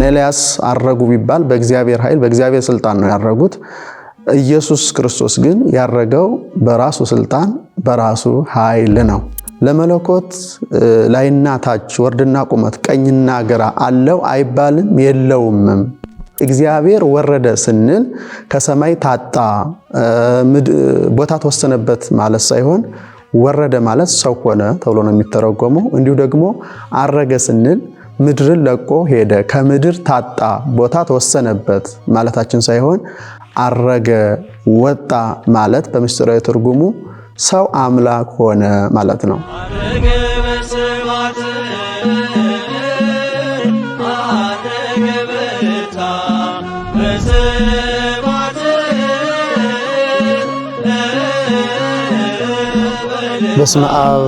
ኤልያስ አረጉ ቢባል በእግዚአብሔር ኃይል በእግዚአብሔር ስልጣን ነው ያረጉት። ኢየሱስ ክርስቶስ ግን ያረገው በራሱ ስልጣን በራሱ ኃይል ነው። ለመለኮት ላይና ታች ወርድና ቁመት ቀኝና ግራ አለው አይባልም የለውምም። እግዚአብሔር ወረደ ስንል ከሰማይ ታጣ ቦታ ተወሰነበት ማለት ሳይሆን ወረደ ማለት ሰው ሆነ ተብሎ ነው የሚተረጎመው። እንዲሁ ደግሞ አረገ ስንል ምድርን ለቆ ሄደ፣ ከምድር ታጣ ቦታ ተወሰነበት ማለታችን ሳይሆን አረገ ወጣ ማለት በምስጢራዊ ትርጉሙ ሰው አምላክ ሆነ ማለት ነው። በስመ አብ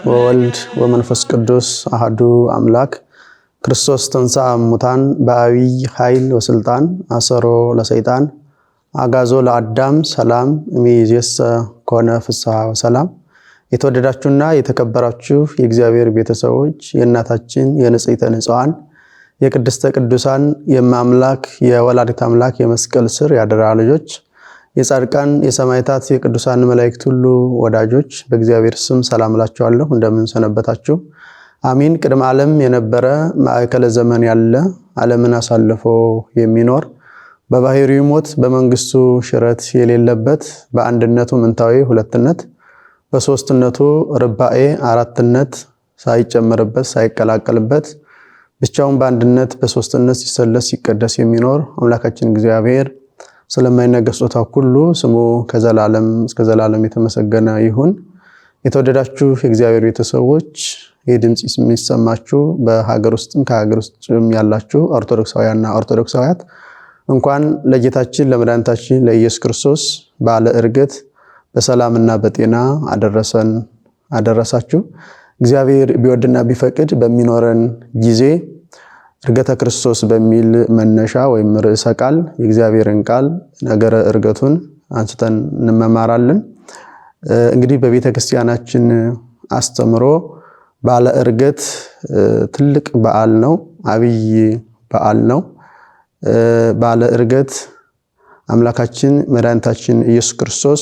ወወልድ ወመንፈስ ቅዱስ አሐዱ አምላክ ክርስቶስ ተንሥአ እሙታን በዐቢይ ኃይል ወስልጣን አሰሮ ለሰይጣን አጋዞ ለአዳም ሰላም እምይእዜሰ ኮነ ፍስሐ ወሰላም። የተወደዳችሁና የተከበራችሁ የእግዚአብሔር ቤተሰቦች የእናታችን የንጽሕተ ንጹሐን የቅድስተ ቅዱሳን የማምላክ የወላዲተ አምላክ የመስቀል ስር ያደራ ልጆች የጻድቃን የሰማዕታት የቅዱሳን መላእክት ሁሉ ወዳጆች በእግዚአብሔር ስም ሰላም እላችኋለሁ። እንደምን ሰነበታችሁ? አሚን። ቅድመ ዓለም የነበረ ማዕከለ ዘመን ያለ ዓለምን አሳልፎ የሚኖር በባህሪው ሞት በመንግስቱ ሽረት የሌለበት በአንድነቱ ምንታዊ ሁለትነት በሶስትነቱ ርባኤ አራትነት ሳይጨመርበት ሳይቀላቀልበት ብቻውን በአንድነት በሶስትነት ሲሰለስ ሲቀደስ የሚኖር አምላካችን እግዚአብሔር ስለማይነገር ስጦታ ሁሉ ስሙ ከዘላለም እስከ ዘላለም የተመሰገነ ይሁን። የተወደዳችሁ የእግዚአብሔር ቤተሰቦች የድምጽ የሚሰማችሁ በሀገር ውስጥም ከሀገር ውስጥም ያላችሁ ኦርቶዶክሳውያንና ኦርቶዶክሳውያት እንኳን ለጌታችን ለመድኃኒታችን ለኢየሱስ ክርስቶስ በዓለ ዕርገት በሰላምና በጤና አደረሰን አደረሳችሁ። እግዚአብሔር ቢወድና ቢፈቅድ በሚኖረን ጊዜ ዕርገተ ክርስቶስ በሚል መነሻ ወይም ርዕሰ ቃል የእግዚአብሔርን ቃል ነገረ ዕርገቱን አንስተን እንመማራለን። እንግዲህ በቤተ ክርስቲያናችን አስተምሮ በዓለ ዕርገት ትልቅ በዓል ነው፣ አብይ በዓል ነው። በዓለ ዕርገት አምላካችን መድኃኒታችን ኢየሱስ ክርስቶስ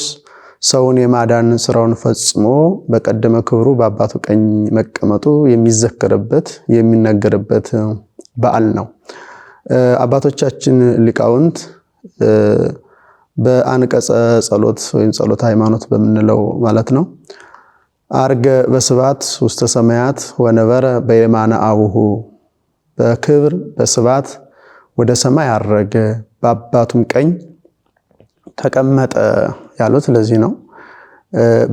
ሰውን የማዳን ስራውን ፈጽሞ በቀደመ ክብሩ በአባቱ ቀኝ መቀመጡ የሚዘከርበት የሚነገርበት በዓል ነው። አባቶቻችን ሊቃውንት በአንቀጸ ጸሎት ወይም ጸሎተ ሃይማኖት በምንለው ማለት ነው አርገ በስብሐት ውስተ ሰማያት ወነበረ በየማነ አቡሁ፣ በክብር በስብሐት ወደ ሰማይ አረገ በአባቱም ቀኝ ተቀመጠ ያሉት ለዚህ ነው።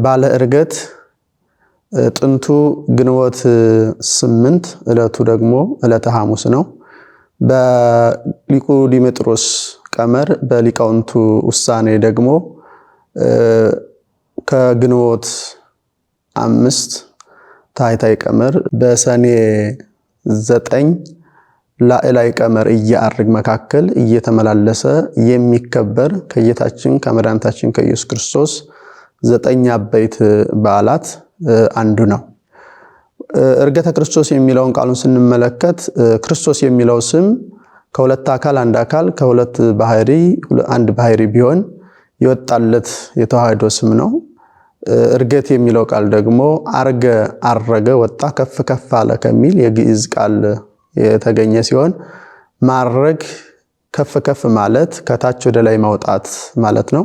በዓለ ዕርገት ጥንቱ ግንቦት 8 ዕለቱ ደግሞ ዕለተ ሐሙስ ነው። በሊቁ ዲሜጥሮስ ቀመር በሊቃውንቱ ውሳኔ ደግሞ ከግንቦት 5 ታኅታይ ቀመር በሰኔ 9 ላዕላይ ቀመር እያርግ መካከል እየተመላለሰ የሚከበር ከጌታችን ከመድኃኒታችን ከኢየሱስ ክርስቶስ 9 አበይት በዓላት አንዱ ነው። ዕርገተ ክርስቶስ የሚለውን ቃሉን ስንመለከት ክርስቶስ የሚለው ስም ከሁለት አካል አንድ አካል ከሁለት ባህሪ አንድ ባህሪ ቢሆን የወጣለት የተዋህዶ ስም ነው። ዕርገት የሚለው ቃል ደግሞ አርገ አረገ ወጣ ከፍ ከፍ አለ ከሚል የግዕዝ ቃል የተገኘ ሲሆን ማረግ ከፍ ከፍ ማለት ከታች ወደ ላይ ማውጣት ማለት ነው።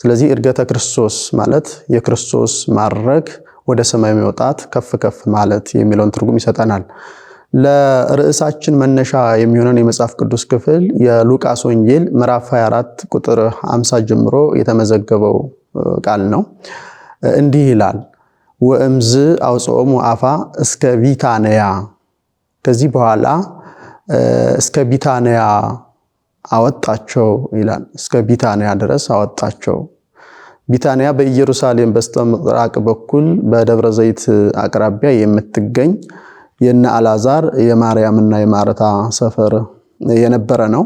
ስለዚህ ዕርገተ ክርስቶስ ማለት የክርስቶስ ማረግ ወደ ሰማይ መውጣት ከፍ ከፍ ማለት የሚለውን ትርጉም ይሰጠናል። ለርዕሳችን መነሻ የሚሆነን የመጽሐፍ ቅዱስ ክፍል የሉቃስ ወንጌል ምዕራፍ 24 ቁጥር 50 ጀምሮ የተመዘገበው ቃል ነው። እንዲህ ይላል፣ ወእምዝ አውጽኦሙ አፋ እስከ ቢታንያ፣ ከዚህ በኋላ እስከ ቢታንያ አወጣቸው ይላል። እስከ ቢታንያ ድረስ አወጣቸው። ቢታንያ በኢየሩሳሌም በስተምስራቅ በኩል በደብረ ዘይት አቅራቢያ የምትገኝ የነ አልዓዛር የማርያምና የማርታ ሰፈር የነበረ ነው።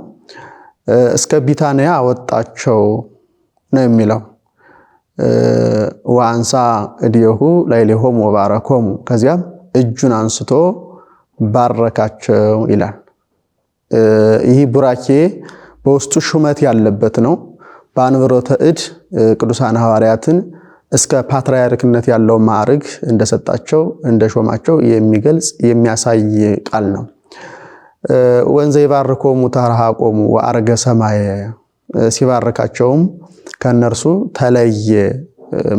እስከ ቢታንያ አወጣቸው ነው የሚለው። ወአንሳ እዲሁ ላዕሌሆሙ ወባረኮሙ፣ ከዚያም እጁን አንስቶ ባረካቸው ይላል። ይህ ቡራኬ በውስጡ ሹመት ያለበት ነው። በአንብሮተ እድ ቅዱሳን ሐዋርያትን እስከ ፓትርያርክነት ያለው ማዕረግ እንደሰጣቸው እንደሾማቸው የሚገልጽ የሚያሳይ ቃል ነው። ወንዘ ይባርኮሙ ተረሃቆሙ ወአርገ ሰማየ ሲባርካቸውም ከነርሱ ተለየ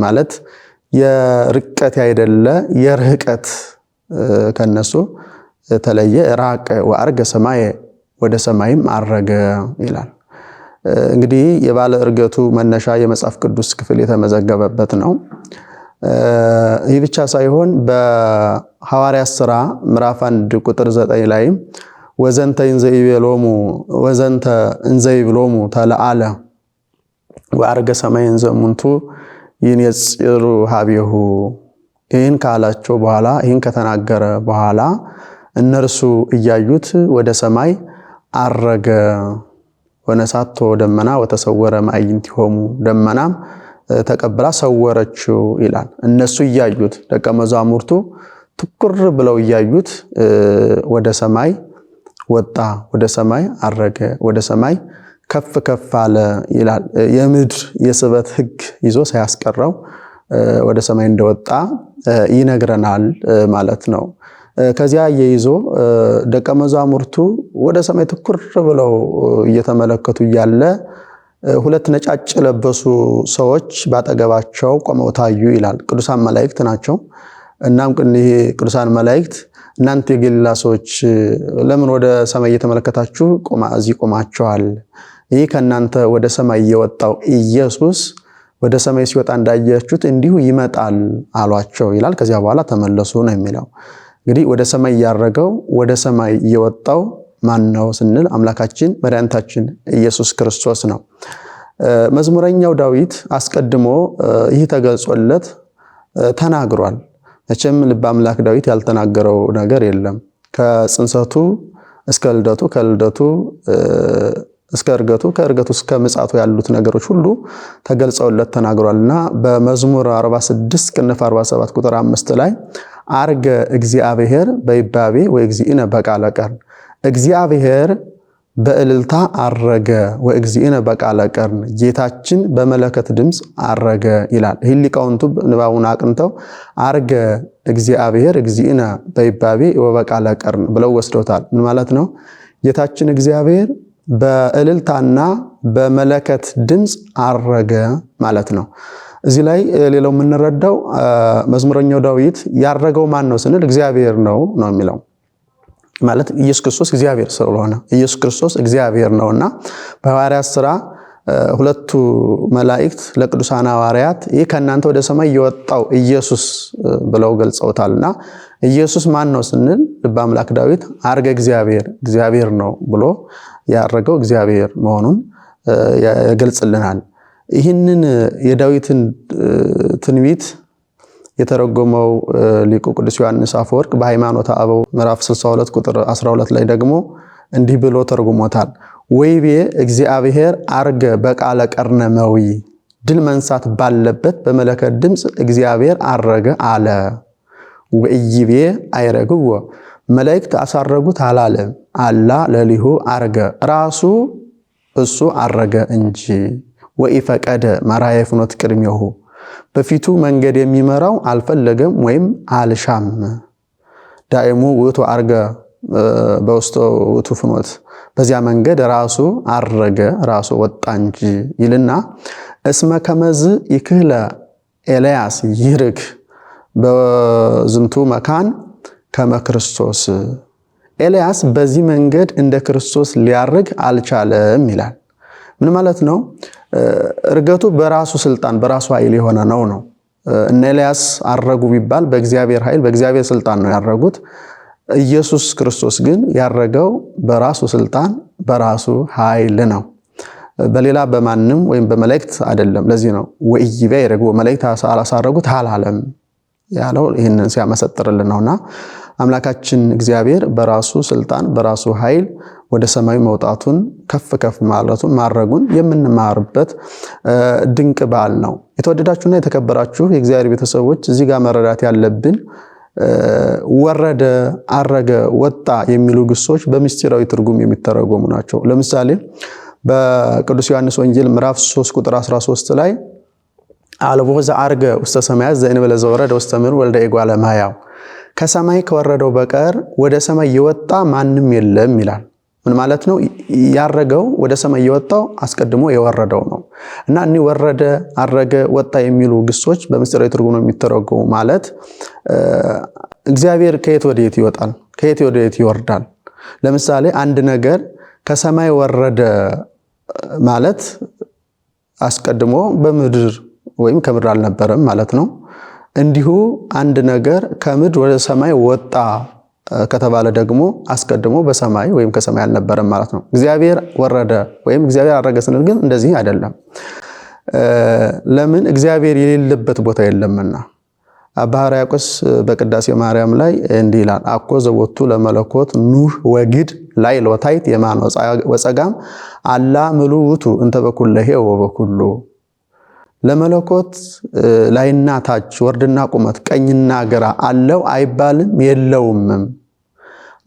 ማለት የርቀት አይደለ የርህቀት ከነሱ ተለየ ራቀ ወአርገ ሰማየ ወደ ሰማይም አረገ ይላል። እንግዲህ የባለ እርገቱ መነሻ የመጽሐፍ ቅዱስ ክፍል የተመዘገበበት ነው። ይህ ብቻ ሳይሆን በሐዋርያት ሥራ ምዕራፍ 1 ቁጥር 9 ላይ ወዘንተ እንዘ ይብሎሙ ተለአለ ወአርገ ሰማይ እንዘ እሙንቱ ይንጽሩ ሀቤሁ ይህን ካላቸው በኋላ ይህን ከተናገረ በኋላ እነርሱ እያዩት ወደ ሰማይ አረገ። ወነሳቶ ደመና ወተሰወረ ማዕይንቲሆሙ ደመናም ተቀብላ ሰወረችው ይላል። እነሱ እያዩት ደቀ መዛሙርቱ ትኩር ብለው እያዩት ወደ ሰማይ ወጣ፣ ወደ ሰማይ አረገ፣ ወደ ሰማይ ከፍ ከፍ አለ ይላል። የምድር የስበት ሕግ ይዞ ሳያስቀረው ወደ ሰማይ እንደወጣ ይነግረናል ማለት ነው። ከዚያ የይዞ ደቀ መዛሙርቱ ወደ ሰማይ ትኩር ብለው እየተመለከቱ እያለ ሁለት ነጫጭ ለበሱ ሰዎች ባጠገባቸው ቆመው ታዩ ይላል። ቅዱሳን መላእክት ናቸው። እናም ይሄ ቅዱሳን መላእክት እናንተ የገሊላ ሰዎች ለምን ወደ ሰማይ እየተመለከታችሁ እዚህ ቆማችኋል? ይህ ከእናንተ ወደ ሰማይ የወጣው ኢየሱስ ወደ ሰማይ ሲወጣ እንዳያችሁት እንዲሁ ይመጣል አሏቸው ይላል። ከዚያ በኋላ ተመለሱ ነው የሚለው። እንግዲህ ወደ ሰማይ ያረገው ወደ ሰማይ የወጣው ማን ነው ስንል አምላካችን መድኃኒታችን ኢየሱስ ክርስቶስ ነው። መዝሙረኛው ዳዊት አስቀድሞ ይህ ተገልጾለት ተናግሯል። መቼም ልበ አምላክ ዳዊት ያልተናገረው ነገር የለም። ከጽንሰቱ እስከ ልደቱ፣ ከልደቱ እስከ እርገቱ፣ ከእርገቱ እስከ ምጽአቱ ያሉት ነገሮች ሁሉ ተገልጸውለት ተናግሯልና በመዝሙር 46 ቅንፍ 47 ቁጥር 5 ላይ አርገ እግዚአብሔር በይባቤ ወእግዚእነ በቃለ ቀርን እግዚአብሔር በእልልታ አረገ ወእግዚእነ በቃለ ቀርን ጌታችን በመለከት ድምፅ አረገ ይላል። ይህ ሊቃውንቱ ንባቡን አቅንተው አርገ እግዚአብሔር እግዚእነ በይባቤ ወበቃለ ቀርን ብለው ወስደውታል። ምን ማለት ነው? ጌታችን እግዚአብሔር በእልልታና በመለከት ድምፅ አረገ ማለት ነው። እዚህ ላይ ሌላው የምንረዳው መዝሙረኛው ዳዊት ያረገው ማን ነው ስንል እግዚአብሔር ነው የሚለው ማለት ኢየሱስ ክርስቶስ እግዚአብሔር ስለሆነ ኢየሱስ ክርስቶስ እግዚአብሔር ነውና በሐዋርያት ሥራ ሁለቱ መላእክት ለቅዱሳን ሐዋርያት ይህ ከእናንተ ወደ ሰማይ የወጣው ኢየሱስ ብለው ገልጸውታልና ኢየሱስ ማን ነው ስንል ልበ አምላክ ዳዊት አርገ እግዚአብሔር ነው ብሎ ያረገው እግዚአብሔር መሆኑን ያገልጽልናል። ይህንን የዳዊትን ትንቢት የተረጎመው ሊቁ ቅዱስ ዮሐንስ አፈወርቅ በሃይማኖተ አበው ምዕራፍ 62 ቁጥር 12 ላይ ደግሞ እንዲህ ብሎ ተርጉሞታል። ወይቤ እግዚአብሔር አርገ በቃለ ቀርነ መዊ ድል መንሳት ባለበት በመለከት ድምፅ እግዚአብሔር አረገ አለ። ወኢይቤ አይረግዎ መላእክት አሳረጉት አላለም። አላ ለሊሁ አርገ ራሱ እሱ አረገ እንጂ ወኢፈቀደ መራየ ፍኖት ቅድሜሁ በፊቱ መንገድ የሚመራው አልፈለገም ወይም አልሻም። ዳይሙ ውእቱ አርገ በውስጡ ውእቱ ፍኖት በዚያ መንገድ ራሱ አረገ ራሱ ወጣ እንጂ ይልና እስመ ከመዝ ይክህለ ኤልያስ ይርግ በዝንቱ መካን ከመ ክርስቶስ ኤልያስ በዚህ መንገድ እንደ ክርስቶስ ሊያርግ አልቻለም ይላል። ምን ማለት ነው? እርገቱ በራሱ ስልጣን በራሱ ኃይል የሆነ ነው። እነ ኤልያስ አረጉ ቢባል በእግዚአብሔር ኃይል በእግዚአብሔር ስልጣን ነው ያረጉት። ኢየሱስ ክርስቶስ ግን ያረገው በራሱ ስልጣን በራሱ ኃይል ነው። በሌላ በማንም ወይም በመላእክት አይደለም። ለዚህ ነው ወኢይቤ አይረግዎ መላእክት አላሳረጉት አላለም ያለው ይህንን ሲያመሰጥርልን ነውና አምላካችን እግዚአብሔር በራሱ ስልጣን በራሱ ኃይል ወደ ሰማይ መውጣቱን ከፍ ከፍ ማለቱን ማረጉን የምንማርበት ድንቅ በዓል ነው። የተወደዳችሁና የተከበራችሁ የእግዚአብሔር ቤተሰቦች እዚህ ጋር መረዳት ያለብን ወረደ፣ አረገ፣ ወጣ የሚሉ ግሶች በምስጢራዊ ትርጉም የሚተረጎሙ ናቸው። ለምሳሌ በቅዱስ ዮሐንስ ወንጌል ምዕራፍ 3 ቁጥር 13 ላይ አልቦ ዘአርገ ውስተ ሰማያት ዘእንበለ ዘወረደ ውስተ ምድር ወልደ እጓለ እመሕያው፣ ከሰማይ ከወረደው በቀር ወደ ሰማይ የወጣ ማንም የለም ይላል። ምን ማለት ነው? ያረገው ወደ ሰማይ የወጣው አስቀድሞ የወረደው ነው። እና እኒ ወረደ፣ አረገ፣ ወጣ የሚሉ ግሶች በምስጢራዊ ትርጉም ነው የሚተረጎሙ። ማለት እግዚአብሔር ከየት ወደየት ይወጣል? ከየት ወደየት ይወርዳል? ለምሳሌ አንድ ነገር ከሰማይ ወረደ ማለት አስቀድሞ በምድር ወይም ከምድር አልነበረም ማለት ነው። እንዲሁ አንድ ነገር ከምድር ወደ ሰማይ ወጣ ከተባለ ደግሞ አስቀድሞ በሰማይ ወይም ከሰማይ አልነበረም ማለት ነው። እግዚአብሔር ወረደ ወይም እግዚአብሔር አረገ ስንል ግን እንደዚህ አይደለም። ለምን? እግዚአብሔር የሌለበት ቦታ የለምና። አባ ሕርያቆስ በቅዳሴ ማርያም ላይ እንዲህ ይላል፣ አኮ ዘወቱ ለመለኮት ኑህ ወግድ ላይ ሎታይት የማን ወጸጋም አላ ምሉ ውቱ እንተ በኩለሄ ወበኩሉ። ለመለኮት ላይና ታች ወርድና ቁመት ቀኝና ግራ አለው አይባልም የለውምም።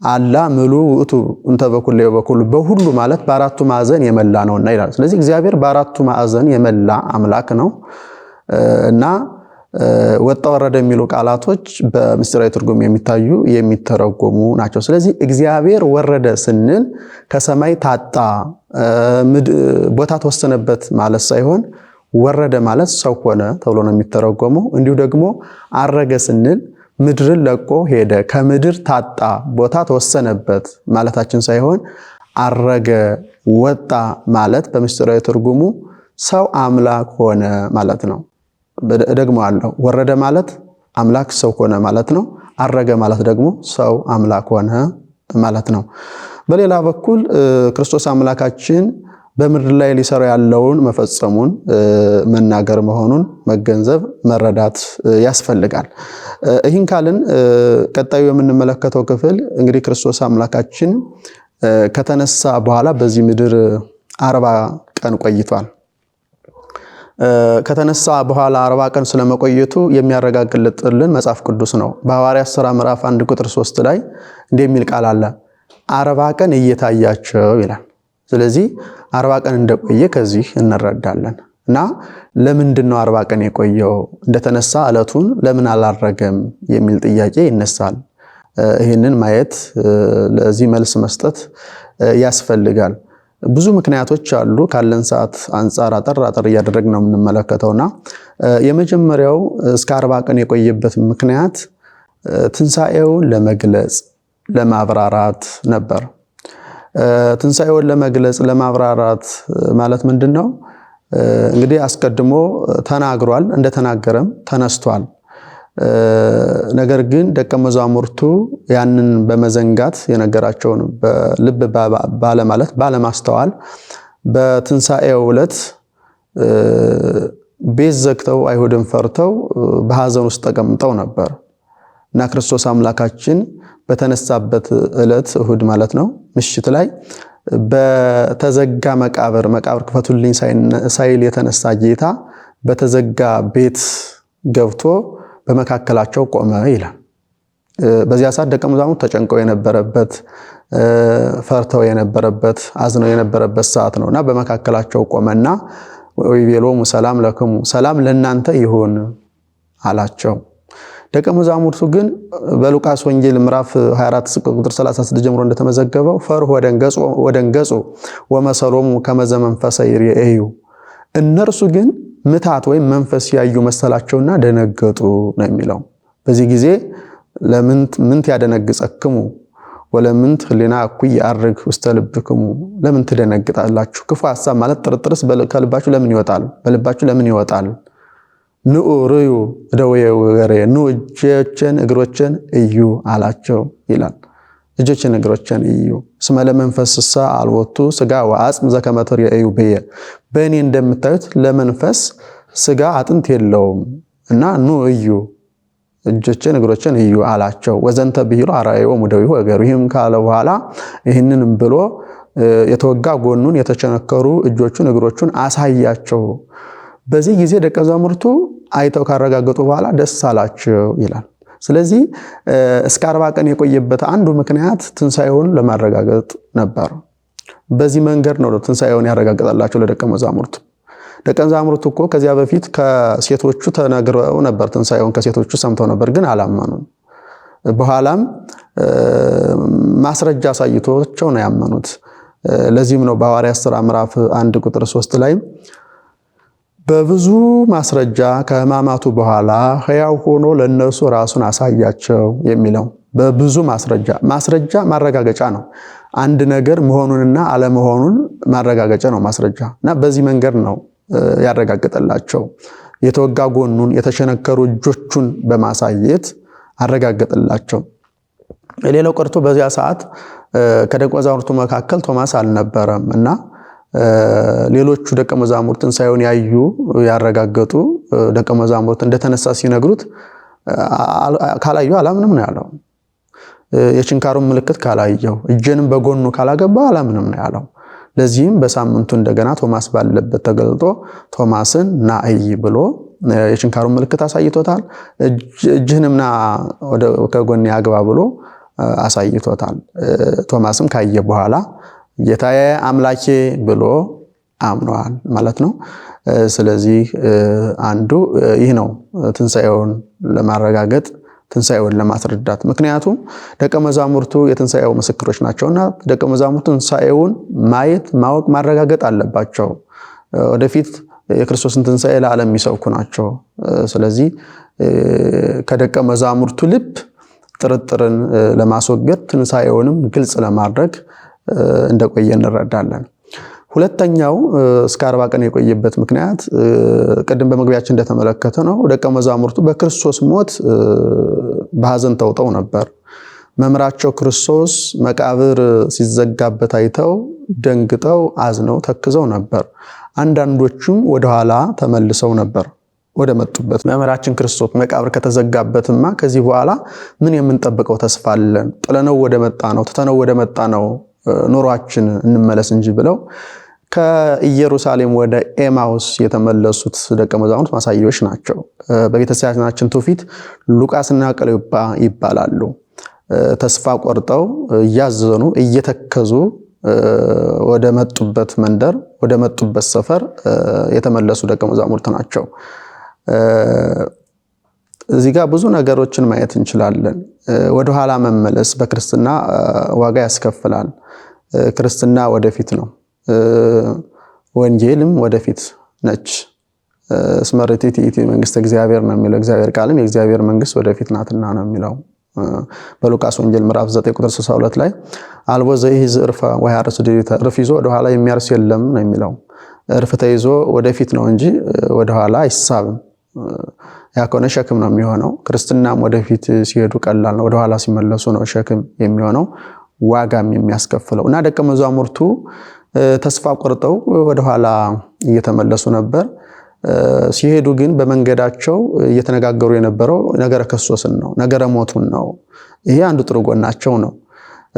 አላ ምሉ ውቱ እንተ በኩለሄ ወበኩሉ፣ በሁሉ ማለት በአራቱ ማዕዘን የመላ ነውና ይላል። ስለዚህ እግዚአብሔር በአራቱ ማዕዘን የመላ አምላክ ነው እና ወጣ ወረደ የሚሉ ቃላቶች በምስጢራዊ ትርጉም የሚታዩ የሚተረጎሙ ናቸው። ስለዚህ እግዚአብሔር ወረደ ስንል ከሰማይ ታጣ ቦታ ተወሰነበት ማለት ሳይሆን ወረደ ማለት ሰው ሆነ ተብሎ ነው የሚተረጎመው። እንዲሁ ደግሞ አረገ ስንል ምድርን ለቆ ሄደ፣ ከምድር ታጣ ቦታ ተወሰነበት ማለታችን ሳይሆን አረገ ወጣ ማለት በምስጢራዊ ትርጉሙ ሰው አምላክ ሆነ ማለት ነው። ደግሞ አለው ወረደ ማለት አምላክ ሰው ሆነ ማለት ነው። አረገ ማለት ደግሞ ሰው አምላክ ሆነ ማለት ነው። በሌላ በኩል ክርስቶስ አምላካችን በምድር ላይ ሊሰራ ያለውን መፈጸሙን መናገር መሆኑን መገንዘብ መረዳት ያስፈልጋል። ይህን ካልን ቀጣዩ የምንመለከተው ክፍል እንግዲህ ክርስቶስ አምላካችን ከተነሳ በኋላ በዚህ ምድር 40 ቀን ቆይቷል። ከተነሳ በኋላ 40 ቀን ስለመቆየቱ የሚያረጋግጥልን መጽሐፍ ቅዱስ ነው። በሐዋርያት ሥራ ምዕራፍ 1 ቁጥር 3 ላይ እንደሚል ቃል አለ፣ 40 ቀን እየታያቸው ይላል። ስለዚህ 40 ቀን እንደቆየ ከዚህ እንረዳለን። እና ለምንድን ነው 40 ቀን የቆየው? እንደተነሳ ዕለቱን ለምን አላረገም የሚል ጥያቄ ይነሳል። ይህንን ማየት ለዚህ መልስ መስጠት ያስፈልጋል። ብዙ ምክንያቶች አሉ። ካለን ሰዓት አንጻር አጠር እያደረግን ነው የምንመለከተውና የመጀመሪያው እስከ 40 ቀን የቆየበት ምክንያት ትንሣኤውን ለመግለጽ ለማብራራት ነበር። ትንሣኤውን ለመግለጽ ለማብራራት ማለት ምንድነው? እንግዲህ አስቀድሞ ተናግሯል፣ እንደተናገረም ተነስቷል። ነገር ግን ደቀ መዛሙርቱ ያንን በመዘንጋት የነገራቸውን በልብ ባለማለት ባለማስተዋል በትንሣኤው ዕለት ቤት ዘግተው አይሁድን ፈርተው በሐዘን ውስጥ ተቀምጠው ነበር እና ክርስቶስ አምላካችን በተነሳበት ዕለት እሁድ ማለት ነው ምሽት ላይ በተዘጋ መቃብር ክፈቱልኝ ሳይል የተነሳ ጌታ በተዘጋ ቤት ገብቶ በመካከላቸው ቆመ ይላል። በዚያ ሰዓት ደቀ መዛሙርት ተጨንቀው የነበረበት ፈርተው የነበረበት አዝነው የነበረበት ሰዓት ነውና በመካከላቸው ቆመና ወይቤሎሙ ሰላም ለክሙ፣ ሰላም ለእናንተ ይሁን አላቸው። ደቀ መዛሙርቱ ግን በሉቃስ ወንጌል ምዕራፍ 24 ቁጥር 36 ጀምሮ እንደተመዘገበው ፈርሁ ወደንገጹ ወመሰሎሙ ከመዘ መንፈሰ ይርኤዩ፣ እነርሱ ግን ምታት ወይም መንፈስ ያዩ መሰላቸውና ደነገጡ ነው የሚለው። በዚህ ጊዜ ለምንት ያደነግጸክሙ ወለምንት ህሊና እኩይ ያርግ ውስተ ልብክሙ፣ ለምን ትደነግጣላችሁ? ክፉ ሐሳብ ማለት ጥርጥርስ ከልባችሁ ለምን ይወጣል? በልባችሁ ለምን ይወጣል? ንዑ ርዩ ደዌ ወገሬ፣ ኑ እጆችን እግሮችን እዩ አላቸው ይላል። እጆችን እግሮችን እዩ። እስመ ለመንፈስሰ አልቦቱ ስጋ ወአጽም ዘከመ ትርእዩ ብየ፣ በእኔ እንደምታዩት ለመንፈስ ስጋ አጥንት የለውም እና ኑ እዩ እጆችን እግሮችን እዩ አላቸው። ወዘንተ ብሂሎ አርአዮሙ ደዊሁ ወገሩ፣ ይህም ካለ በኋላ ይህንንም ብሎ የተወጋ ጎኑን የተቸነከሩ እጆቹን እግሮቹን አሳያቸው። በዚህ ጊዜ ደቀ መዛሙርቱ አይተው ካረጋገጡ በኋላ ደስ አላቸው ይላል። ስለዚህ እስከ 40 ቀን የቆየበት አንዱ ምክንያት ትንሣኤውን ለማረጋገጥ ነበር። በዚህ መንገድ ነው ትንሣኤውን ያረጋግጣላቸው ለደቀ መዛሙርቱ። ደቀ መዛሙርቱ እኮ ከዚያ በፊት ከሴቶቹ ተነግረው ነበር፣ ትንሣኤውን ከሴቶቹ ሰምተው ነበር፣ ግን አላመኑም። በኋላም ማስረጃ አሳይቷቸው ነው ያመኑት። ለዚህም ነው በሐዋርያት ሥራ ምዕራፍ 1 ቁጥር 3 ላይ በብዙ ማስረጃ ከሕማማቱ በኋላ ሕያው ሆኖ ለነሱ ራሱን አሳያቸው የሚለው። በብዙ ማስረጃ ማረጋገጫ ነው። አንድ ነገር መሆኑንና አለመሆኑን ማረጋገጫ ነው ማስረጃ። እና በዚህ መንገድ ነው ያረጋግጠላቸው። የተወጋ ጎኑን የተሸነከሩ እጆቹን በማሳየት አረጋገጠላቸው። ሌላው ቀርቶ በዚያ ሰዓት ከደቀ መዛሙርቱ መካከል ቶማስ አልነበረም እና ሌሎቹ ደቀ መዛሙርት ትንሣኤውን ያዩ ያረጋገጡ ደቀ መዛሙርት እንደተነሳ ሲነግሩት ካላየሁ አላምንም ነው ያለው። የችንካሩን ምልክት ካላየሁ እጄንም በጎኑ ካላገባሁ አላምንም ነው ያለው። ለዚህም በሳምንቱ እንደገና ቶማስ ባለበት ተገልጦ ቶማስን ና እይ ብሎ የችንካሩን ምልክት አሳይቶታል። እጅህንምና ከጎኔ አግባ ብሎ አሳይቶታል። ቶማስም ካየ በኋላ ጌታዬ አምላኬ ብሎ አምኗል ማለት ነው። ስለዚህ አንዱ ይህ ነው ትንሣኤውን ለማረጋገጥ ትንሣኤውን ለማስረዳት። ምክንያቱም ደቀ መዛሙርቱ የትንሣኤው ምስክሮች ናቸውና ደቀ መዛሙርቱ ትንሣኤውን ማየት ማወቅ ማረጋገጥ አለባቸው። ወደፊት የክርስቶስን ትንሣኤ ለዓለም የሚሰብኩ ናቸው። ስለዚህ ከደቀ መዛሙርቱ ልብ ጥርጥርን ለማስወገድ ትንሣኤውንም ግልጽ ለማድረግ እንደቆየ እንረዳለን። ሁለተኛው እስከ 40 ቀን የቆየበት ምክንያት ቅድም በመግቢያችን እንደተመለከተ ነው። ደቀ መዛሙርቱ በክርስቶስ ሞት በሐዘን ተውጠው ነበር። መምህራቸው ክርስቶስ መቃብር ሲዘጋበት አይተው ደንግጠው አዝነው ተክዘው ነበር። አንዳንዶቹም ወደኋላ ተመልሰው ነበር ወደ መጡበት። መምህራችን ክርስቶስ መቃብር ከተዘጋበትማ ከዚህ በኋላ ምን የምንጠብቀው ተስፋ አለን? ጥለነው ወደ መጣ ነው ትተነው ወደ መጣ ነው ኑሯችን እንመለስ እንጂ ብለው ከኢየሩሳሌም ወደ ኤማውስ የተመለሱት ደቀ መዛሙርት ማሳያዎች ናቸው። በቤተክርስቲያናችን ትውፊት ሉቃስና ቀለዮጳ ይባላሉ። ተስፋ ቆርጠው እያዘኑ እየተከዙ ወደ መጡበት መንደር ወደ መጡበት ሰፈር የተመለሱ ደቀ መዛሙርት ናቸው። እዚህ ጋር ብዙ ነገሮችን ማየት እንችላለን። ወደ ኋላ መመለስ በክርስትና ዋጋ ያስከፍላል። ክርስትና ወደፊት ነው። ወንጌልም ወደፊት ነች። ስመርቲት ኢቲ መንግስት እግዚአብሔር ነው የሚለው እግዚአብሔር ቃልም የእግዚአብሔር መንግስት ወደፊት ናትና ነው የሚለው። በሉቃስ ወንጌል ምዕራፍ 9 ቁጥር 62 ላይ አልቦ ዘይዝ እርፈ ወያርስ ዲታ እርፍ ይዞ ወደ ኋላ የሚያርስ የለም ነው የሚለው። እርፍ ተይዞ ወደፊት ነው እንጂ ወደ ኋላ አይሳብም። ያኮነ ሸክም ነው የሚሆነው። ክርስትናም ወደፊት ሲሄዱ ቀላል ነው፣ ወደ ኋላ ሲመለሱ ነው ሸክም የሚሆነው ዋጋም የሚያስከፍለው። እና ደቀ መዛሙርቱ ተስፋ ቆርጠው ወደ ኋላ እየተመለሱ ነበር። ሲሄዱ ግን በመንገዳቸው እየተነጋገሩ የነበረው ነገረ ክርስቶስን ነው፣ ነገረ ሞቱን ነው። ይሄ አንዱ ጥሩ ጎናቸው ነው።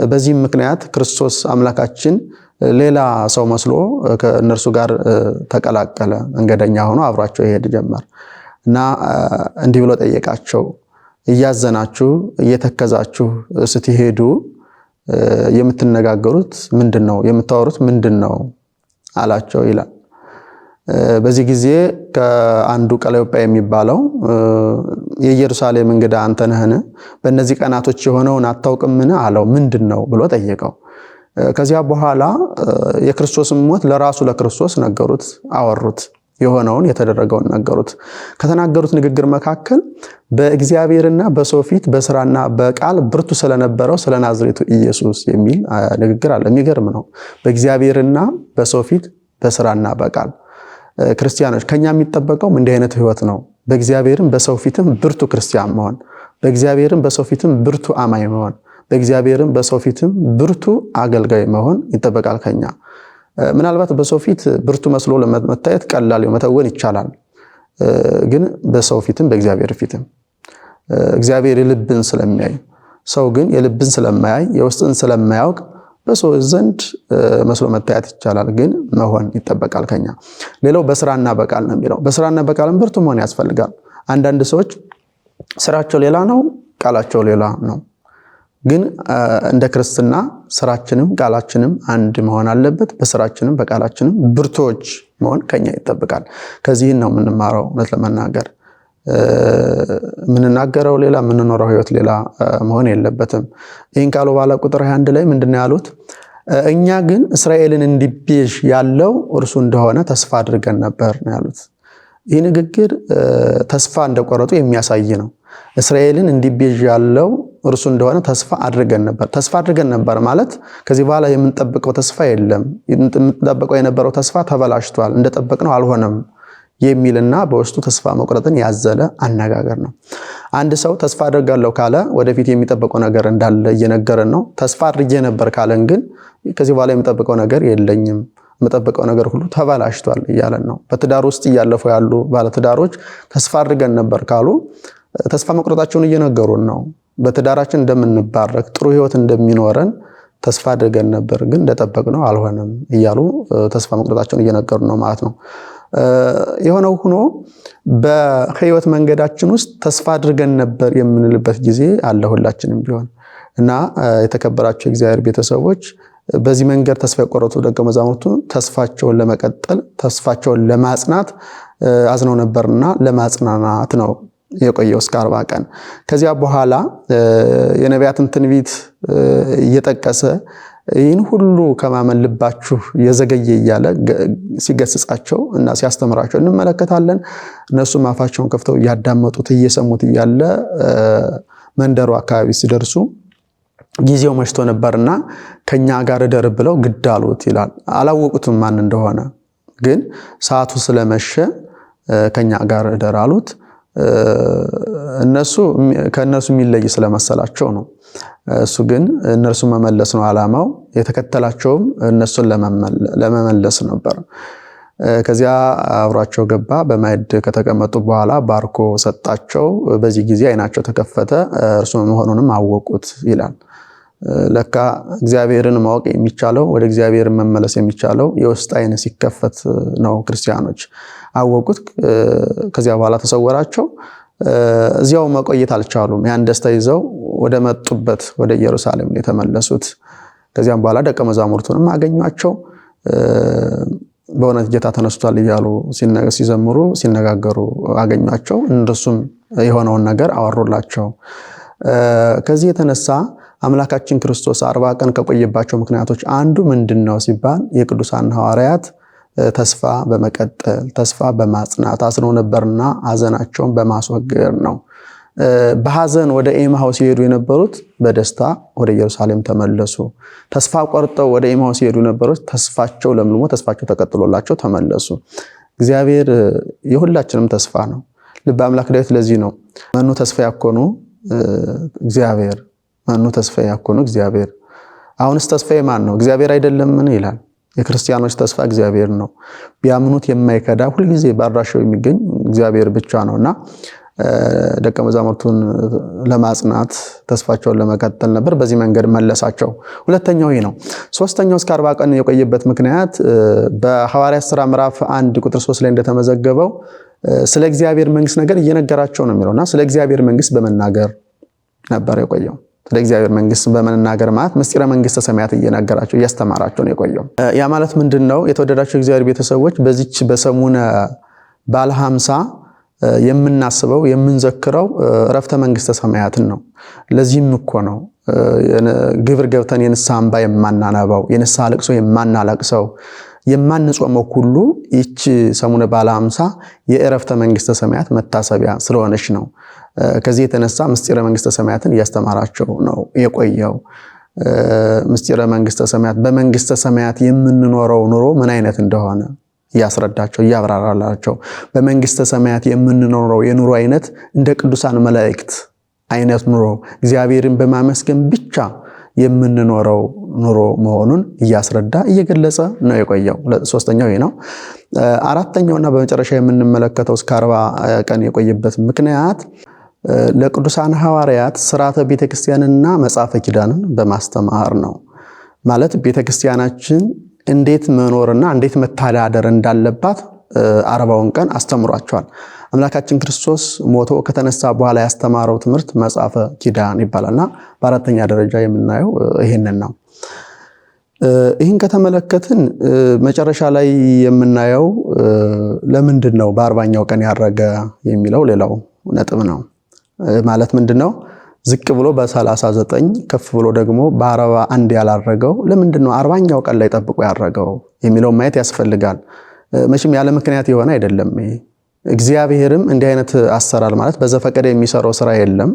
በዚህም ምክንያት ክርስቶስ አምላካችን ሌላ ሰው መስሎ ከእነርሱ ጋር ተቀላቀለ። መንገደኛ ሆኖ አብሯቸው ይሄድ ጀመር እና እንዲህ ብሎ ጠየቃቸው፣ እያዘናችሁ እየተከዛችሁ ስትሄዱ የምትነጋገሩት ምንድነው? የምታወሩት ምንድነው አላቸው ይላል። በዚህ ጊዜ ከአንዱ ቀለዮጳ የሚባለው የኢየሩሳሌም እንግዳ አንተ ነህን? በእነዚህ ቀናቶች የሆነውን አታውቅምን አለው። ምንድነው ብሎ ጠየቀው። ከዚያ በኋላ የክርስቶስን ሞት ለራሱ ለክርስቶስ ነገሩት፣ አወሩት። የሆነውን የተደረገውን ነገሩት። ከተናገሩት ንግግር መካከል በእግዚአብሔርና በሰው ፊት በስራና በቃል ብርቱ ስለነበረው ስለ ናዝሬቱ ኢየሱስ የሚል ንግግር አለ። የሚገርም ነው። በእግዚአብሔርና በሰው ፊት በስራና በቃል ክርስቲያኖች ከኛ የሚጠበቀው እንዲህ አይነት ህይወት ነው። በእግዚአብሔርም በሰው ፊትም ብርቱ ክርስቲያን መሆን፣ በእግዚአብሔርም በሰው ፊትም ብርቱ አማኝ መሆን፣ በእግዚአብሔርም በሰው ፊትም ብርቱ አገልጋይ መሆን ይጠበቃል ከኛ። ምናልባት በሰው ፊት ብርቱ መስሎ ለመታየት ቀላል መተወን ይቻላል። ግን በሰው ፊትም በእግዚአብሔር ፊትም እግዚአብሔር የልብን ስለሚያይ፣ ሰው ግን የልብን ስለማያይ የውስጥን ስለማያውቅ በሰው ዘንድ መስሎ መታየት ይቻላል፣ ግን መሆን ይጠበቃል ከኛ። ሌላው በስራና በቃል ነው የሚለው። በስራና በቃልም ብርቱ መሆን ያስፈልጋል። አንዳንድ ሰዎች ስራቸው ሌላ ነው፣ ቃላቸው ሌላ ነው። ግን እንደ ክርስትና ስራችንም ቃላችንም አንድ መሆን አለበት። በስራችንም በቃላችንም ብርቶች መሆን ከኛ ይጠበቃል። ከዚህ ነው የምንማረው። እውነት ለመናገር የምንናገረው ሌላ የምንኖረው ህይወት ሌላ መሆን የለበትም። ይህን ቃሉ ባለ ቁጥር 21 ላይ ምንድነው ያሉት? እኛ ግን እስራኤልን እንዲቤዥ ያለው እርሱ እንደሆነ ተስፋ አድርገን ነበር ነው ያሉት። ይህ ንግግር ተስፋ እንደቆረጡ የሚያሳይ ነው። እስራኤልን እንዲቤዥ ያለው እርሱ እንደሆነ ተስፋ አድርገን ነበር። ተስፋ አድርገን ነበር ማለት ከዚህ በኋላ የምንጠብቀው ተስፋ የለም። የምንጠብቀው የነበረው ተስፋ ተበላሽቷል፣ እንደጠበቅነው አልሆነም የሚልና በውስጡ ተስፋ መቁረጥን ያዘለ አነጋገር ነው። አንድ ሰው ተስፋ አድርጋለሁ ካለ ወደፊት የሚጠብቀው ነገር እንዳለ እየነገረን ነው። ተስፋ አድርጌ ነበር ካለን ግን ከዚህ በኋላ የሚጠብቀው ነገር የለኝም፣ የምጠብቀው ነገር ሁሉ ተበላሽቷል እያለን ነው። በትዳር ውስጥ እያለፉ ያሉ ባለትዳሮች ተስፋ አድርገን ነበር ካሉ ተስፋ መቁረጣቸውን እየነገሩን ነው። በትዳራችን እንደምንባረክ ጥሩ ህይወት እንደሚኖረን ተስፋ አድርገን ነበር ግን እንደጠበቅነው አልሆነም እያሉ ተስፋ መቁረጣቸውን እየነገሩን ነው ማለት ነው። የሆነው ሆኖ በህይወት መንገዳችን ውስጥ ተስፋ አድርገን ነበር የምንልበት ጊዜ አለ ሁላችንም ቢሆን እና የተከበራቸው የእግዚአብሔር ቤተሰቦች በዚህ መንገድ ተስፋ የቆረጡ ደቀ መዛሙርቱ ተስፋቸውን ለመቀጠል ተስፋቸውን ለማጽናት አዝነው ነበርና ለማጽናናት ነው የቆየው እስከ 40 ቀን። ከዚያ በኋላ የነቢያትን ትንቢት እየጠቀሰ ይህን ሁሉ ከማመን ልባችሁ የዘገየ እያለ ሲገስጻቸው እና ሲያስተምራቸው እንመለከታለን። እነሱም አፋቸውን ከፍተው እያዳመጡት እየሰሙት እያለ መንደሩ አካባቢ ሲደርሱ ጊዜው መሽቶ ነበርና ከኛ ጋር እደር ብለው ግድ አሉት ይላል። አላወቁትም ማን እንደሆነ፣ ግን ሰዓቱ ስለመሸ ከኛ ጋር እደር አሉት። ከእነርሱ የሚለይ ስለመሰላቸው ነው። እሱ ግን እነርሱ መመለስ ነው ዓላማው። የተከተላቸውም እነሱን ለመመለስ ነበር። ከዚያ አብሯቸው ገባ። በማዕድ ከተቀመጡ በኋላ ባርኮ ሰጣቸው። በዚህ ጊዜ ዓይናቸው ተከፈተ፣ እርሱ መሆኑንም አወቁት ይላል። ለካ እግዚአብሔርን ማወቅ የሚቻለው ወደ እግዚአብሔር መመለስ የሚቻለው የውስጥ ዓይን ሲከፈት ነው። ክርስቲያኖች አወቁት። ከዚያ በኋላ ተሰወራቸው። እዚያው መቆየት አልቻሉም። ያን ደስታ ይዘው ወደ መጡበት ወደ ኢየሩሳሌም የተመለሱት። ከዚያም በኋላ ደቀ መዛሙርቱንም አገኟቸው። በእውነት ጌታ ተነስቷል እያሉ ሲዘምሩ ሲነጋገሩ አገኟቸው። እነሱም የሆነውን ነገር አወሩላቸው። ከዚህ የተነሳ አምላካችን ክርስቶስ 40 ቀን ከቆየባቸው ምክንያቶች አንዱ ምንድነው ሲባል የቅዱሳን ሐዋርያት ተስፋ በመቀጠል ተስፋ በማጽናት አዝነው ነበርና ሐዘናቸውን በማስወገድ ነው። በሐዘን ወደ ኤማሁስ ሲሄዱ የነበሩት በደስታ ወደ ኢየሩሳሌም ተመለሱ። ተስፋ ቆርጠው ወደ ኤማሁስ ሲሄዱ የነበሩት ተስፋቸው ለምልሞ ተስፋቸው ተቀጥሎላቸው ተመለሱ። እግዚአብሔር የሁላችንም ተስፋ ነው። ልበ አምላክ ዳዊት ለዚህ ነው መኑ ተስፋ ያኮኑ እግዚአብሔር፣ መኑ ተስፋ ያኮኑ እግዚአብሔር። አሁንስ ተስፋዬ ማን ነው? እግዚአብሔር አይደለምን ይላል። የክርስቲያኖች ተስፋ እግዚአብሔር ነው። ቢያምኑት የማይከዳ ሁልጊዜ በአድራሻው የሚገኝ እግዚአብሔር ብቻ ነውና ደቀ መዛሙርቱን ለማጽናት ተስፋቸውን ለመቀጠል ነበር። በዚህ መንገድ መለሳቸው። ሁለተኛው ይህ ነው። ሶስተኛው እስከ 40 ቀን የቆየበት ምክንያት በሐዋርያት ሥራ ምዕራፍ 1 ቁጥር 3 ላይ እንደተመዘገበው ስለ እግዚአብሔር መንግስት ነገር እየነገራቸው ነው የሚለውና ስለ እግዚአብሔር መንግስት በመናገር ነበር የቆየው። ስለ እግዚአብሔር መንግስት በመናገር ማለት ምስጢረ መንግስተ ሰማያት እየነገራቸው እያስተማራቸው ነው የቆየው። ያ ማለት ምንድነው? የተወደዳቸው እግዚአብሔር ቤተሰቦች በዚች በሰሙነ ባለ 50 የምናስበው የምንዘክረው ዕረፍተ መንግስተ ሰማያትን ነው። ለዚህም እኮ ነው ግብር ገብተን የንስሐ እንባ የማናነባው፣ የንስሐ ልቅሶ የማናለቅሰው፣ የማንጾመው ሁሉ ይቺ ሰሙነ ባለ 50 የዕረፍተ መንግስተ ሰማያት መታሰቢያ ስለሆነች ነው። ከዚህ የተነሳ ምስጢረ መንግስተ ሰማያትን እያስተማራቸው ነው የቆየው። ምስጢረ መንግስተ ሰማያት በመንግስተ ሰማያት የምንኖረው ኑሮ ምን አይነት እንደሆነ እያስረዳቸው እያብራራላቸው፣ በመንግስተ ሰማያት የምንኖረው የኑሮ አይነት እንደ ቅዱሳን መላእክት አይነት ኑሮ እግዚአብሔርን በማመስገን ብቻ የምንኖረው ኑሮ መሆኑን እያስረዳ እየገለጸ ነው የቆየው። ሶስተኛው ይህ ነው። አራተኛውና በመጨረሻ የምንመለከተው እስከ 40 ቀን የቆየበት ምክንያት ለቅዱሳን ሐዋርያት ሥርዓተ ቤተክርስቲያንና መጽሐፈ ኪዳንን በማስተማር ነው። ማለት ቤተክርስቲያናችን እንዴት መኖርና እንዴት መተዳደር እንዳለባት 40ውን ቀን አስተምሯቸዋል። አምላካችን ክርስቶስ ሞቶ ከተነሳ በኋላ ያስተማረው ትምህርት መጽሐፈ ኪዳን ይባላልና በአራተኛ ደረጃ የምናየው ይሄንን ነው። ይህን ከተመለከትን መጨረሻ ላይ የምናየው ለምንድን ነው በ40ኛው ቀን ያረገ የሚለው ሌላው ነጥብ ነው። ማለት ምንድነው ዝቅ ብሎ በ39 ከፍ ብሎ ደግሞ በ41 ያላረገው ለምንድን ነው 40ኛው ቀን ላይ ጠብቆ ያረገው የሚለው ማየት ያስፈልጋል። መቼም ያለ ምክንያት የሆነ አይደለም። እግዚአብሔርም እንዲህ አይነት አሰራር ማለት በዘፈቀደ የሚሰራው ስራ የለም።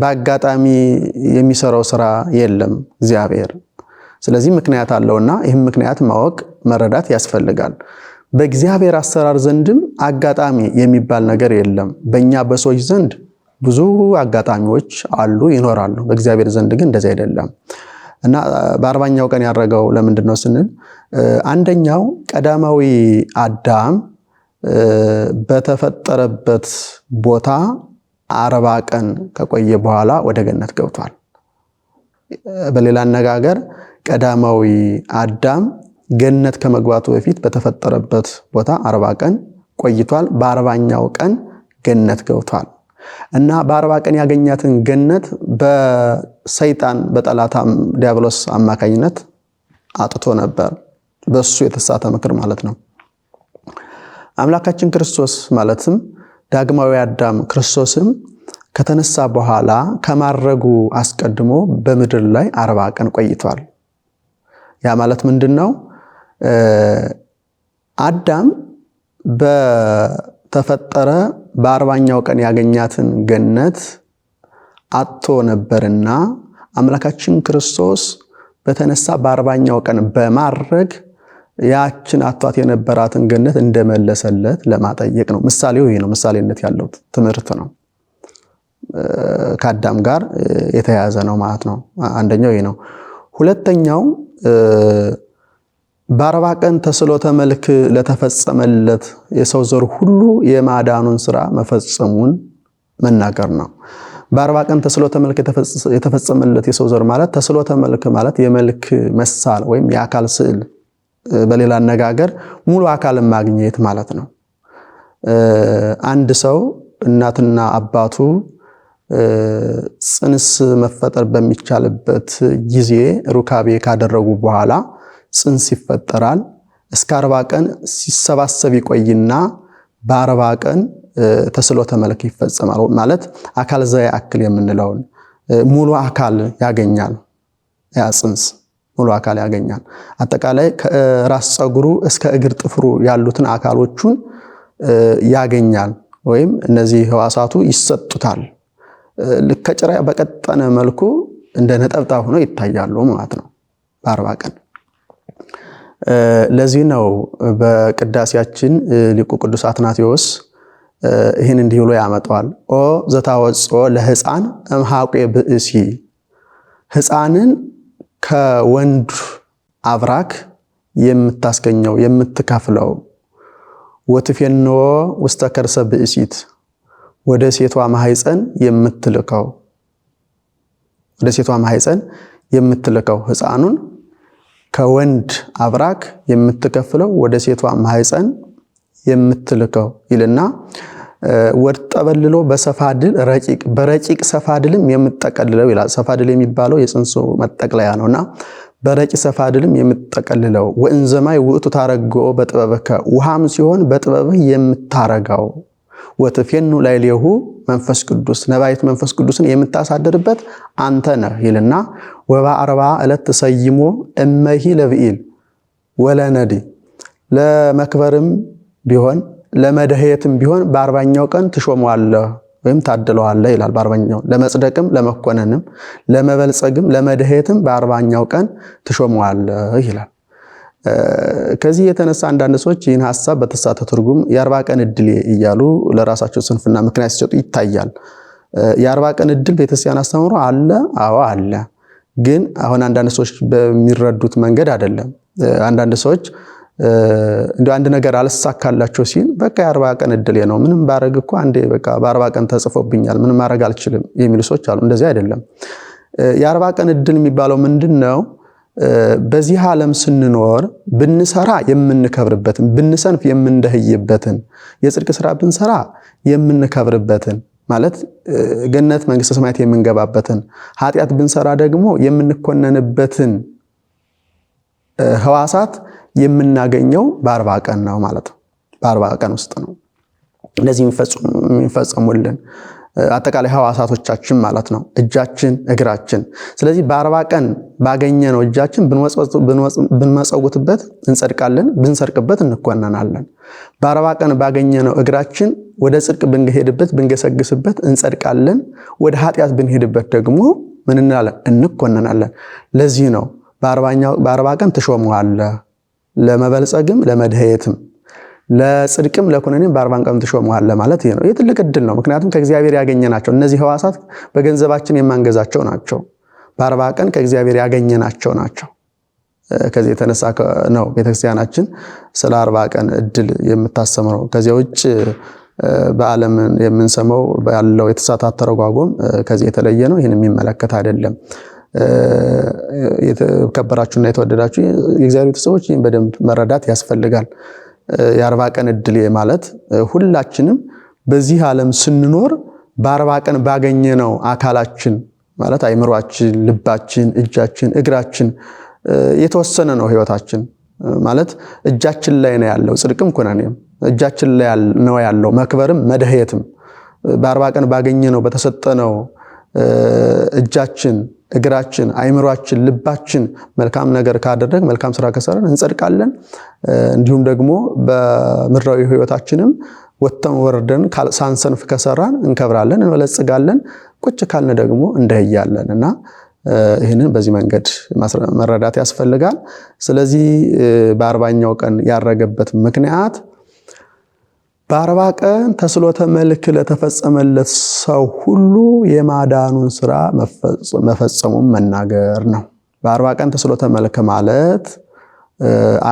በአጋጣሚ የሚሰራው ስራ የለም እግዚአብሔር። ስለዚህ ምክንያት አለውና ይህም ምክንያት ማወቅ መረዳት ያስፈልጋል። በእግዚአብሔር አሰራር ዘንድም አጋጣሚ የሚባል ነገር የለም። በእኛ በሰዎች ዘንድ ብዙ አጋጣሚዎች አሉ ይኖራሉ። በእግዚአብሔር ዘንድ ግን እንደዚህ አይደለም እና በ40ኛው ቀን ያረገው ለምንድን ነው ስንል አንደኛው ቀዳማዊ አዳም በተፈጠረበት ቦታ 40 ቀን ከቆየ በኋላ ወደ ገነት ገብቷል። በሌላ አነጋገር ቀዳማዊ አዳም ገነት ከመግባቱ በፊት በተፈጠረበት ቦታ 40 ቀን ቆይቷል። በ40ኛው ቀን ገነት ገብቷል እና በ40 ቀን ያገኛትን ገነት በሰይጣን በጠላታም ዲያብሎስ አማካኝነት አጥቶ ነበር። በሱ የተሳተ ምክር ማለት ነው። አምላካችን ክርስቶስ ማለትም ዳግማዊ አዳም ክርስቶስም ከተነሳ በኋላ ከማረጉ አስቀድሞ በምድር ላይ 40 ቀን ቆይቷል። ያ ማለት ምንድነው? አዳም በተፈጠረ በ40ኛው ቀን ያገኛትን ገነት አጥቶ ነበርና አምላካችን ክርስቶስ በተነሳ በ40ኛው ቀን በማረግ ያችን አጥቷት የነበራትን ገነት እንደመለሰለት ለማጠየቅ ነው። ምሳሌው ይሄ ነው። ምሳሌነት ያለው ትምህርት ነው። ከአዳም ጋር የተያያዘ ነው ማለት ነው። አንደኛው ይሄ ነው። ሁለተኛው በ40 ቀን ተስሎተ መልክ ለተፈጸመለት የሰው ዘር ሁሉ የማዳኑን ስራ መፈጸሙን መናገር ነው። በ40 ቀን ተስሎተ መልክ የተፈጸመለት የሰው ዘር ማለት ተስሎተ መልክ ማለት የመልክ መሳል ወይም የአካል ስዕል፣ በሌላ አነጋገር ሙሉ አካልን ማግኘት ማለት ነው። አንድ ሰው እናትና አባቱ ጽንስ መፈጠር በሚቻልበት ጊዜ ሩካቤ ካደረጉ በኋላ ጽንስ ይፈጠራል። እስከ 40 ቀን ሲሰባሰብ ይቆይና በ40 ቀን ተስሎተ መልክ ይፈጸማል። ማለት አካል ዘያ አክል የምንለውን ሙሉ አካል ያገኛል። ያ ጽንስ ሙሉ አካል ያገኛል። አጠቃላይ ከራስ ፀጉሩ እስከ እግር ጥፍሩ ያሉትን አካሎቹን ያገኛል። ወይም እነዚህ ህዋሳቱ ይሰጡታል። ከጭራ በቀጠነ መልኩ እንደ ነጠብጣብ ሆኖ ይታያሉ ማለት ነው በ40 ቀን። ለዚህ ነው በቅዳሴያችን ሊቁ ቅዱስ አትናቴዎስ ይህን እንዲህ ብሎ ያመጣዋል። ኦ ዘታወጽኦ ለሕፃን እምሐቄ ብእሲ፣ ሕፃንን ከወንድ አብራክ የምታስገኘው የምትከፍለው፣ ወትፌንዎ ውስተ ከርሰ ብእሲት፣ ወደ ሴቷ ማህፀን የምትልከው፣ ወደ ሴቷ ማህፀን የምትልከው ሕፃኑን ከወንድ አብራክ የምትከፍለው ወደ ሴቷ ማህፀን የምትልከው ይልና ወድ ጠበልሎ በሰፋድል ረቂቅ በረቂቅ ሰፋድልም የምትጠቀልለው ይላል። ሰፋድል የሚባለው የጽንሱ መጠቅለያ ነውና በረቂቅ ሰፋድልም የምትጠቀልለው ወእንዘማይ ውእቱ ታረግኦ በጥበበከ፣ ውሃም ሲሆን በጥበብህ የምታረጋው፣ ወትፌኑ ላዕሌሁ መንፈስ ቅዱስ፣ ነባይት መንፈስ ቅዱስን የምታሳድርበት አንተ ነህ ይልና ወበ40 ዕለት ተሰይሞ እመሂ ለብኢል ወለነዲ፣ ለመክበርም ቢሆን ለመድህየትም ቢሆን በ40ኛው ቀን ትሾመዋለህ ወይም ታድለዋለህ ይላል። በ40ኛው ለመጽደቅም ለመኮነንም ለመበልጸግም ለመድህየትም በ40ኛው ቀን ትሾመዋለህ ይላል። ከዚህ የተነሳ አንዳንድ ሰዎች ይህን ሐሳብ በተሳተ ትርጉም የ40 ቀን እድል እያሉ ለራሳቸው ስንፍና ምክንያት ሲሰጡ ይታያል። የ40 ቀን እድል ቤተክርስቲያን አስተምሮ አለ። አዎ አለ። ግን አሁን አንዳንድ ሰዎች በሚረዱት መንገድ አይደለም። አንዳንድ ሰዎች እንዲሁ አንድ ነገር አልሳካላቸው ሲል በቃ የ40 ቀን እድል ነው፣ ምንም ባረግ እኮ አንዴ በቃ በ40 ቀን ተጽፎብኛል፣ ምንም ማድረግ አልችልም የሚሉ ሰዎች አሉ። እንደዚህ አይደለም። የ40 ቀን እድል የሚባለው ምንድነው? በዚህ ዓለም ስንኖር ብንሰራ የምንከብርበትን ብንሰንፍ የምንደህይበትን የጽድቅ ስራ ብንሰራ የምንከብርበትን ማለት ገነት መንግስተ ሰማያት የምንገባበትን ኃጢአት ብንሰራ ደግሞ የምንኮነንበትን ህዋሳት የምናገኘው በ40 ቀን ነው ማለት ነው። በ40 ቀን ውስጥ ነው እነዚህ የሚፈጸሙልን አጠቃላይ ህዋሳቶቻችን ማለት ነው፣ እጃችን እግራችን። ስለዚህ በ40 ቀን ባገኘነው እጃችን ብንመጸውትበት እንጸድቃለን፣ ብንሰርቅበት እንኮነናለን። በ40 ቀን ባገኘነው እግራችን ወደ ጽድቅ ብንሄድበት ብንገሰግስበት እንጸድቃለን፣ ወደ ኃጢአት ብንሄድበት ደግሞ ምን እንላለን? እንኮነናለን። ለዚህ ነው በ40 ቀን ትሾመዋለህ፣ ለመበልጸግም ለመድህየትም ለጽድቅም ለኩነኔም በ40 ቀን ትሾመዋለህ ማለት ይሄ ነው። የትልቅ ዕድል ነው። ምክንያቱም ከእግዚአብሔር ያገኘናቸው እነዚህ ህዋሳት በገንዘባችን የማንገዛቸው ናቸው። በ40 ቀን ከእግዚአብሔር ያገኘናቸው ናቸው። ከዚህ የተነሳ ነው ቤተክርስቲያናችን ስለ 40 ቀን ዕድል የምታስተምረው። ከዚያ ውጭ በዓለም የምንሰማው ያለው የተሳሳተ ተረጓጎም ከዚህ የተለየ ነው። ይሄን የሚመለከት አይደለም። የተከበራችሁና የተወደዳችሁ የእግዚአብሔር ቤተሰቦች ይህን በደንብ መረዳት ያስፈልጋል። የ40 ቀን ዕድል ማለት ሁላችንም በዚህ ዓለም ስንኖር በ40 ቀን ባገኘነው አካላችን ማለት አይምሮአችን፣ ልባችን፣ እጃችን፣ እግራችን የተወሰነ ነው ህይወታችን ማለት እጃችን ላይ ነው ያለው ጽድቅም ኩነኔም እጃችን ላይ ነው ያለው መክበርም መድህየትም። በ40 ቀን ባገኘነው በተሰጠነው እጃችን፣ እግራችን፣ አይምሮአችን፣ ልባችን መልካም ነገር ካደረግ መልካም ስራ ከሰራን እንጸድቃለን። እንዲሁም ደግሞ በምድራዊ ህይወታችንም ወጥተን ወርደን ሳንሰንፍ ከሰራን እንከብራለን፣ እንበለጽጋለን። ቁጭ ካልን ደግሞ እንደህያለን እና ይህንን በዚህ መንገድ መረዳት ያስፈልጋል። ስለዚህ በ40ኛው ቀን ያረገበት ምክንያት በ40 ቀን ተስሎተ መልክ ለተፈጸመለት ሰው ሁሉ የማዳኑን ስራ መፈጸሙን መናገር ነው። በ40 ቀን ተስሎተ መልክ ማለት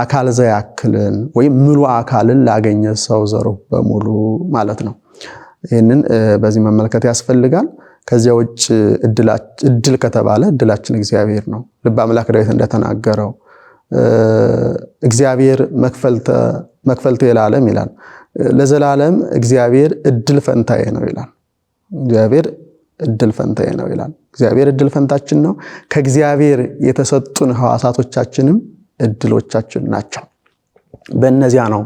አካል ዘያክልን ወይም ሙሉ አካልን ላገኘ ሰው ዘሩ በሙሉ ማለት ነው። ይህንን በዚህ መመልከት ያስፈልጋል። ከዚያ ውጭ እድል ከተባለ እድላችን እግዚአብሔር ነው። ልበ አምላክ ዳዊት እንደተናገረው እግዚአብሔር መክፈልተ ለዓለም ይላል። ለዘላለም እግዚአብሔር እድል ፈንታዬ ነው ይላል። እግዚአብሔር እድል ፈንታዬ ነው ይላል። እግዚአብሔር እድል ፈንታችን ነው። ከእግዚአብሔር የተሰጡን ህዋሳቶቻችንም እድሎቻችን ናቸው። በእነዚያ ነው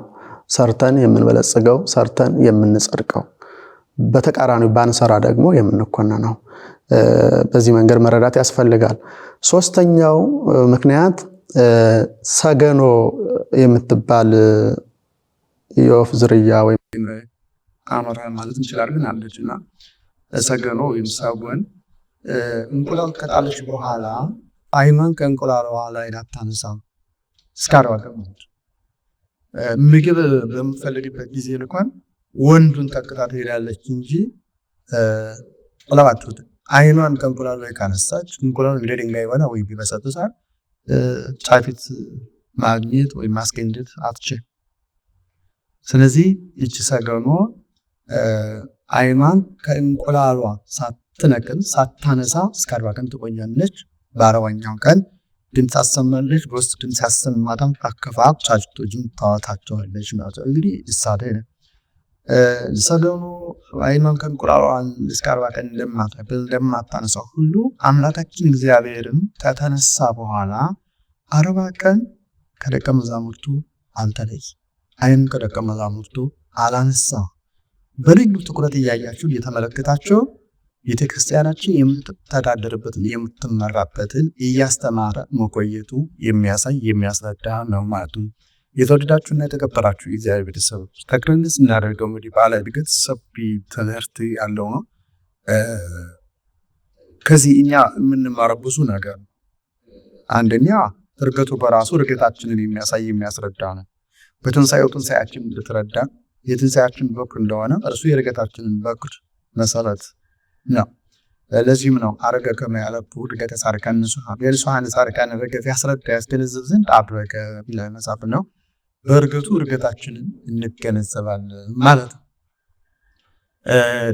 ሰርተን የምንበለጽገው፣ ሰርተን የምንጸድቀው። በተቃራኒው ባንሰራ ደግሞ የምንኮነነው። በዚህ መንገድ መረዳት ያስፈልጋል። ሶስተኛው ምክንያት ሰገኖ የምትባል የወፍ ዝርያ ወይም አሞራ ማለት እንችላለን አለችና ሰገኖ ወይም ሰጎን እንቁላል ከጣለች በኋላ አይኗን ከእንቁላሏ ላይ አታነሳም እስከ 40 ቀን ምግብ በምትፈልግበት ጊዜ እንኳን ወንዱን ተከታ ትሄዳለች እንጂ ጥላዋት አይኗን ከእንቁላሉ ላይ ካነሳች እንቁላሉ እንደ ድንጋይ ሆነ ወይ ቢበሰብሳል ጫፊት ማግኘት ወይ ማስገኘት አትችል። ስለዚህ እቺ ሰገኖ አይኗን ከእንቁላሏ ሳትነቅል ሳታነሳ እስከ 40 ቀን ትቆያለች። በ40ኛው ቀን ድምፅ አሰማለች። በውስጥ ድምፅ ያሰማታም አከፋፍ ጫጭቶችን ታወጣቸዋለች ማለት ነው። እንግዲህ እሳደ ሰገኑ አይኗን ከእንቁላሏ እስከ 40 ቀን እንደማታነሳው ሁሉ አምላካችን እግዚአብሔርም ከተነሳ በኋላ 40 ቀን ከደቀ መዛሙርቱ አልተለይ፣ አይኑን ከደቀ መዛሙርቱ አላነሳ። በልዩ ትኩረት እያያችሁ እየተመለከታችሁ ቤተክርስቲያናችን የምትተዳደርበትን የምትመራበትን እያስተማረ መቆየቱ የሚያሳይ የሚያስረዳ ነው ማለት ነው። የተወደዳችሁና የተከበራችሁ የእግዚአብሔር ቤተሰቦች ተክረንስ እናደርገው እንግዲህ ባለ እድገት ሰፊ ትምህርት ያለው ነው። ከዚህ እኛ የምንማረው ብዙ ነገር ነው። አንደኛ እርገቱ በራሱ እርገታችንን የሚያሳይ የሚያስረዳ ነው። በትንሳኤው ትንሳኤያችን እንድትረዳ የትንሳኤያችን በኩር እንደሆነ እርሱ የእርገታችንን በኩር መሰረት ነው። ለዚህም ነው አረገ ከመያለቡ እርገተ ጻድቃን ንጹሐን የንጹሐን ጻድቃን እርገት ያስረዳ ያስገነዝብ ዘንድ አድረገ ቢለ መጽሐፍ ነው። በእርገቱ እርገታችንን እንገነዘባለን ማለት ነው።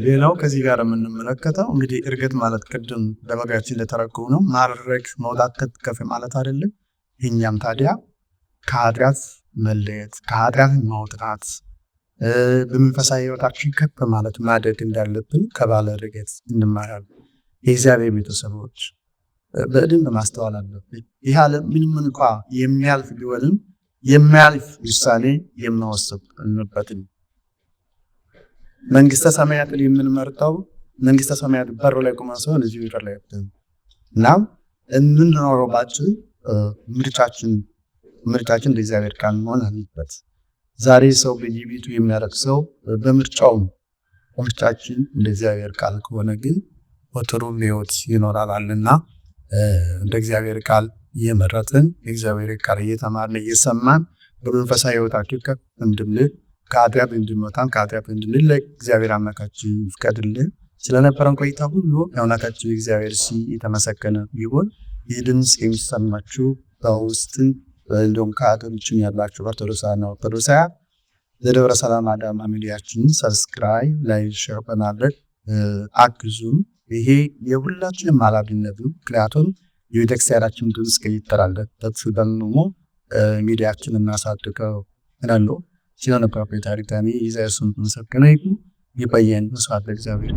ሌላው ከዚህ ጋር የምንመለከተው እንግዲህ እርገት ማለት ቅድም በበጋችን እንደተረጎሙ ነው። ማድረግ መውጣት ከፍ ማለት አይደለም። እኛም ታዲያ ከኃጢአት መለየት ከኃጢአት መውጣት በመንፈሳዊ ሕይወታችን ከፍ ማለት ማደግ እንዳለብን ከባለ እርገት እንማራለን። የእግዚአብሔር ቤተሰቦች በደንብ ማስተዋል አለብን። ይህ ዓለም ምንም እንኳ የሚያልፍ ቢሆንም የሚያልፍ ውሳኔ የምንወስንበትን መንግስተ ሰማያትን የምንመርጠው መንግስተ ሰማያት በር ላይ ቆመን ሳይሆን እዚሁ በር ላይ እና የምንኖረው ባችን ምርጫችን ለእግዚአብሔር ቃል መሆን አለበት። ዛሬ ሰው በየቤቱ የሚያረክሰው በምርጫው ምርጫችን ለእግዚአብሔር ቃል ከሆነ ግን ወትሩ ሕይወት ይኖራልና እንደ እግዚአብሔር ቃል እየመረጥን የእግዚአብሔር ቃል እየተማርን እየሰማን በመንፈሳዊ ሕይወታችን ከፍ እንድንል ከኃጢአት እንድንወጣ ከኃጢአት እንድንለይ እግዚአብሔር አምላካችን ይፍቀድልን። ስለነበረን ቆይታ ሁሉ የአምላካችን እግዚአብሔር የተመሰገነ ይሁን። ይህ ድምፅ የሚሰማችሁ በውስጥ እንዲሁም ከሀገር ውጭ ያላችሁ ኦርቶዶክሳውያን ኦርቶዶክሳውያን ለደብረ ሰላም አዳማ ሚዲያችንን ሰብስክራይብ፣ ላይክ፣ ሼር በማድረግ አግዙን። ይሄ የሁላችንም ኃላፊነት ነው። ምክንያቱም የቤተክርስቲያናችን ድምፅ ከይተላለፍበት ደግሞ ሚዲያችን እናሳድገው እላለሁ። ስለነበረው ታሪክ ይዘ እሱን መሰከነ ይቆየን። መስዋዕት ለእግዚአብሔር።